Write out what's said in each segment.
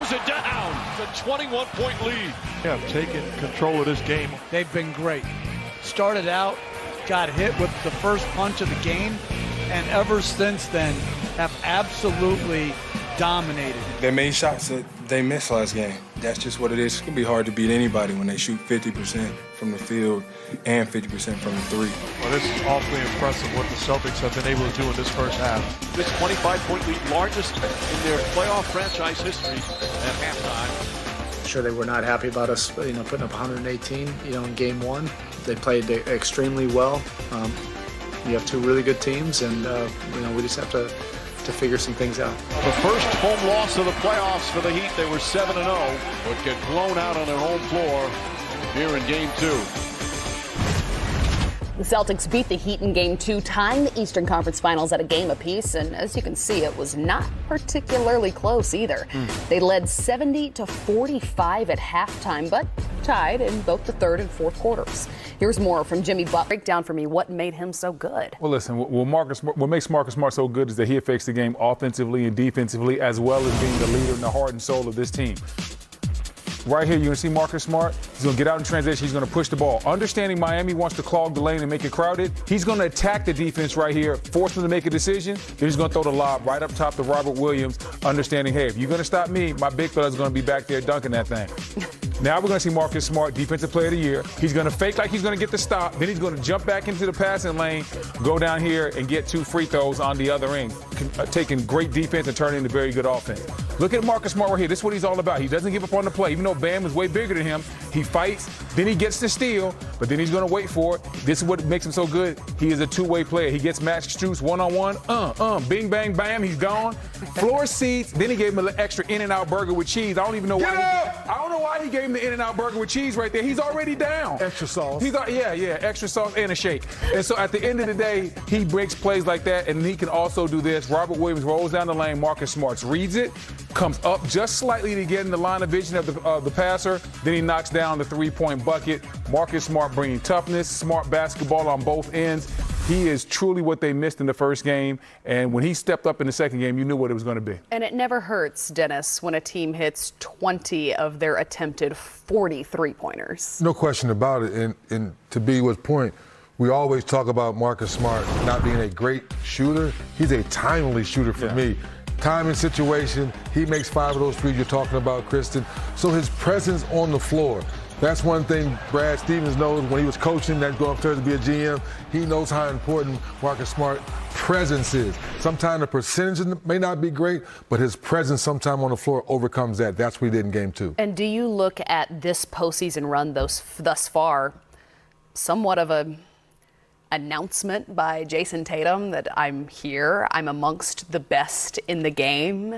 throws it down. It's a 21-point lead. Yeah, taking control of this game. They've been great. Started out, got hit with the first punch of the game, and ever since then have absolutely dominated. They made shots that they missed last game. That's just what it is. It can be hard to beat anybody when they shoot 50% from the field and 50% from the three. Well, this is awfully impressive what the Celtics have been able to do in this first half. This 25-point lead, largest in their playoff franchise history at halftime. I'm sure they were not happy about us, putting up 118, in game one. They played extremely well. You have two really good teams, and we just have to figure some things out. The first home loss of the playoffs for the Heat. They were 7-0, but get blown out on their home floor here in game two. The Celtics beat the Heat in Game 2, tying the Eastern Conference Finals at a game apiece, and as you can see, it was not particularly close either. They led 70-45 at halftime, but tied in both the third and fourth quarters. Here's more from Jimmy Butler. Break down for me what made him so good. Well, listen, what makes Marcus Smart so good is that he affects the game offensively and defensively, as well as being the leader and the heart and soul of this team. Right here, you're going to see Marcus Smart. He's going to get out in transition. He's going to push the ball. Understanding Miami wants to clog the lane and make it crowded, he's going to attack the defense right here, force them to make a decision. Then he's going to throw the lob right up top to Robert Williams, understanding, hey, if you're going to stop me, my big fella's going to be back there dunking that thing. Now we're going to see Marcus Smart, Defensive Player of the Year. He's going to fake like he's going to get the stop. Then he's going to jump back into the passing lane, go down here, and get 2 free throws on the other end, taking great defense and turning into very good offense. Look at Marcus Smart right here. This is what he's all about. He doesn't give up on the play. Even though Bam is way bigger than him, he fights, then he gets the steal, but then he's going to wait for it. This is what makes him so good. He is a two-way player. He gets Max Strus one-on-one. Bing, bang, bam, he's gone. Floor seats. Then he gave him an extra In-N-Out burger with cheese. I don't even know why. I don't know why he gave him the In-N-Out burger with cheese right there. He's already down. Extra sauce. Extra sauce and a shake. And so at the end of the day, he breaks plays like that, and he can also do this. Robert Williams rolls down the lane. Marcus Smart reads it, comes up just slightly to get in the line of vision of the passer. Then he knocks down the three-point bucket. Marcus Smart bringing toughness, smart basketball on both ends. He is truly what they missed in the first game. And when he stepped up in the second game, you knew what it was going to be. And it never hurts, Dennis, when a team hits 20 of their attempted 40 three-pointers. No question about it. And to B's point, we always talk about Marcus Smart not being a great shooter. He's a timely shooter for me. Time and situation, he makes 5 of those threes you're talking about, Kristen. So his presence on the floor, that's one thing Brad Stevens knows when he was coaching, that's going upstairs to be a GM. He knows how important Marcus Smart presence is. Sometimes the percentage may not be great, but his presence sometime on the floor overcomes that. That's what he did in game 2. And do you look at this postseason run thus far, somewhat of a announcement by Jason Tatum that I'm here, I'm amongst the best in the game?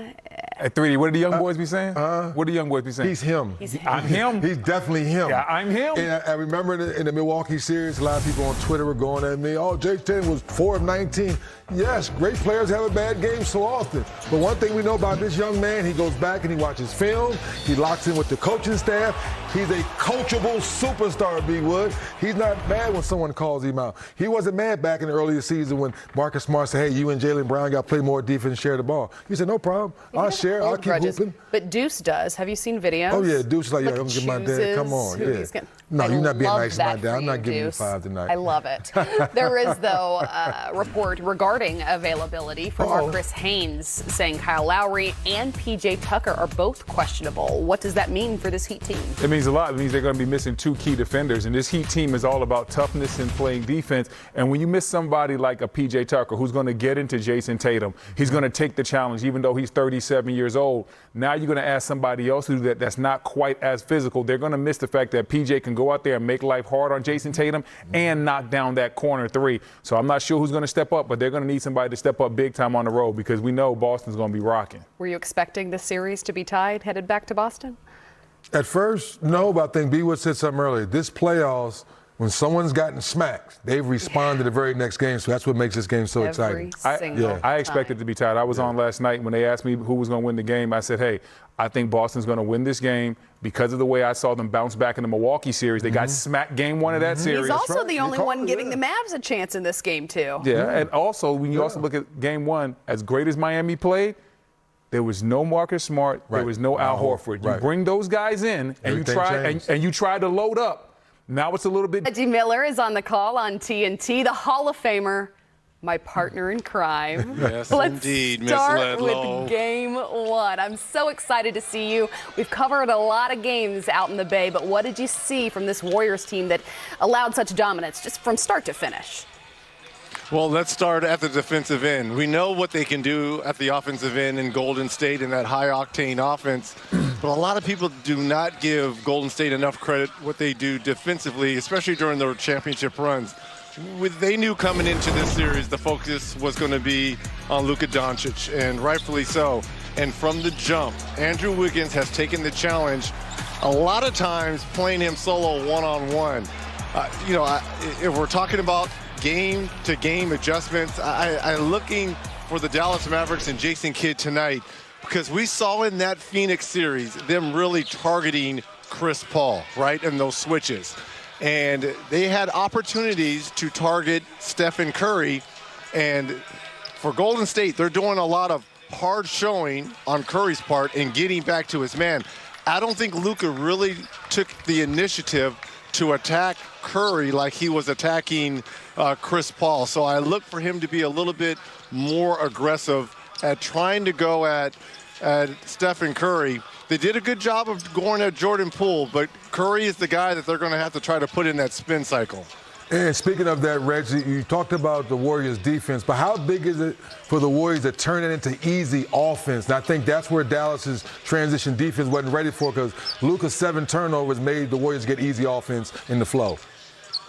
Hey, 3D, what do the young boys be saying? What do the young boys be saying? He's him. I'm him? He's definitely him. Yeah, I'm him. And I remember in the Milwaukee series, a lot of people on Twitter were going at me, Jason Tatum was 4 of 19. Yes, great players have a bad game so often. But one thing we know about this young man, he goes back and he watches film. He locks in with the coaching staff. He's a coachable superstar, B. Wood. He's not mad when someone calls him out. He wasn't mad back in the earlier season when Marcus Smart said, hey, you and Jaylen Brown got to play more defense, share the ball. He said, no problem. I'll share. I'll keep hooping. But Deuce does. Have you seen videos? Oh, yeah. Deuce is like, yeah, I'm going to get my dad. Come on. Yeah. No, you're not being nice to my dad. I'm not giving you 5 tonight. I love it. There is, though, a report regarding availability from our Chris Haynes saying Kyle Lowry and P.J. Tucker are both questionable. What does that mean for this Heat team? It means a lot. It means they're going to be missing 2 key defenders. And this Heat team is all about toughness and playing defense. And when you miss somebody like a P.J. Tucker who's going to get into Jason Tatum, he's going to take the challenge, even though he's 37 years old. Now you're going to ask somebody else to do that that's not quite as physical. They're going to miss the fact that P.J. can go out there and make life hard on Jason Tatum and knock down that corner 3. So I'm not sure who's going to step up, but they're going to need somebody to step up big time on the road because we know Boston's going to be rocking. Were you expecting the series to be tied, headed back to Boston? At first, no, but I think B. Wood said something earlier. This playoffs, when someone's gotten smacked, they've responded the very next game, so that's what makes this game so exciting. I expected it to be tied. I was on last night when they asked me who was going to win the game. I said, hey, I think Boston's going to win this game because of the way I saw them bounce back in the Milwaukee series. They got smacked game 1 of that series. He's also the only one giving the Mavs a chance in this game, too. Yeah, and also when you also look at game 1, as great as Miami played, There was no Marcus Smart. There was no Al Horford. You bring those guys in, and you try to load up. Now it's a little bit. Reggie Miller is on the call on TNT, the Hall of Famer, my partner in crime. Yes, Let's indeed, Miss start Ledlow. with game one. I'm so excited to see you. We've covered a lot of games out in the Bay, but what did you see from this Warriors team that allowed such dominance just from start to finish? Well, let's start at the defensive end. We know what they can do at the offensive end in Golden State in that high-octane offense, but a lot of people do not give Golden State enough credit what they do defensively, especially during their championship runs. They knew coming into this series the focus was going to be on Luka Doncic, and rightfully so. And from the jump, Andrew Wiggins has taken the challenge, a lot of times playing him solo one-on-one. If we're talking about game-to-game adjustments, I'm looking for the Dallas Mavericks and Jason Kidd tonight, because we saw in that Phoenix series them really targeting Chris Paul, right, and those switches. And they had opportunities to target Stephen Curry. And for Golden State, they're doing a lot of hard showing on Curry's part and getting back to his man. I don't think Luka really took the initiative to attack Curry like he was attacking Chris Paul. So I look for him to be a little bit more aggressive at trying to go at Stephen Curry. They did a good job of going at Jordan Poole, but Curry is the guy that they're going to have to try to put in that spin cycle. And speaking of that, Reggie, you talked about the Warriors' defense, but how big is it for the Warriors to turn it into easy offense? And I think that's where Dallas's transition defense wasn't ready for, because Luka's 7 turnovers made the Warriors get easy offense in the flow.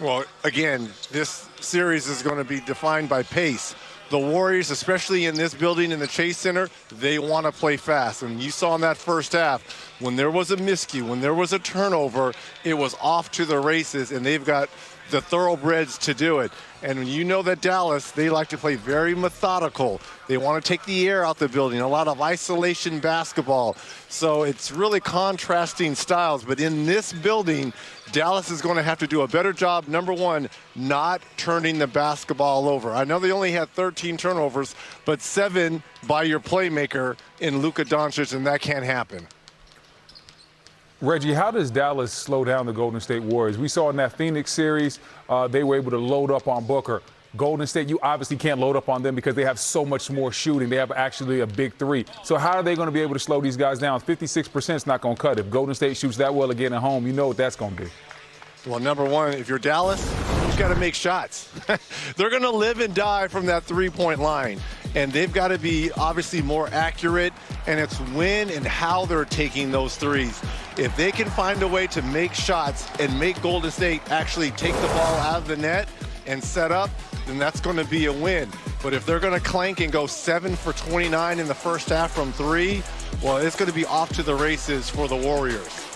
Well, again, this series is going to be defined by pace. The Warriors, especially in this building in the Chase Center, they want to play fast. And you saw in that first half, when there was a miscue, when there was a turnover, it was off to the races, and they've got the thoroughbreds to do it. And you know that Dallas, they like to play very methodical. They want to take the air out the building, a lot of isolation basketball. So it's really contrasting styles. But in this building, Dallas is going to have to do a better job, number one, not turning the basketball over. I know they only had 13 turnovers, but 7 by your playmaker in Luka Doncic, and that can't happen. Reggie, how does Dallas slow down the Golden State Warriors? We saw in that Phoenix series, they were able to load up on Booker. Golden State, you obviously can't load up on them because they have so much more shooting. They have actually a big 3. So how are they going to be able to slow these guys down? 56% is not going to cut. If Golden State shoots that well again at home, you know what that's going to be. Well, number one, if you're Dallas, you've got to make shots. They're going to live and die from that three-point line. And they've got to be obviously more accurate, and it's when and how they're taking those threes. If they can find a way to make shots and make Golden State actually take the ball out of the net and set up, then that's going to be a win. But if they're going to clank and go 7 for 29 in the first half from 3, well, it's going to be off to the races for the Warriors.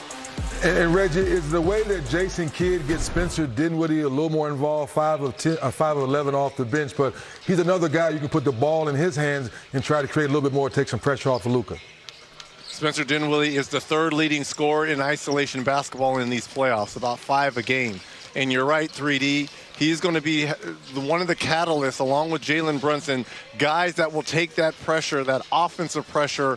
And Reggie, is the way that Jason Kidd gets Spencer Dinwiddie a little more involved, 5 of 11 off the bench, but he's another guy you can put the ball in his hands and try to create a little bit more, take some pressure off of Luka. Spencer Dinwiddie is the 3rd leading scorer in isolation basketball in these playoffs, about 5 a game. And you're right, 3D, he's going to be one of the catalysts, along with Jalen Brunson, guys that will take that pressure, that offensive pressure,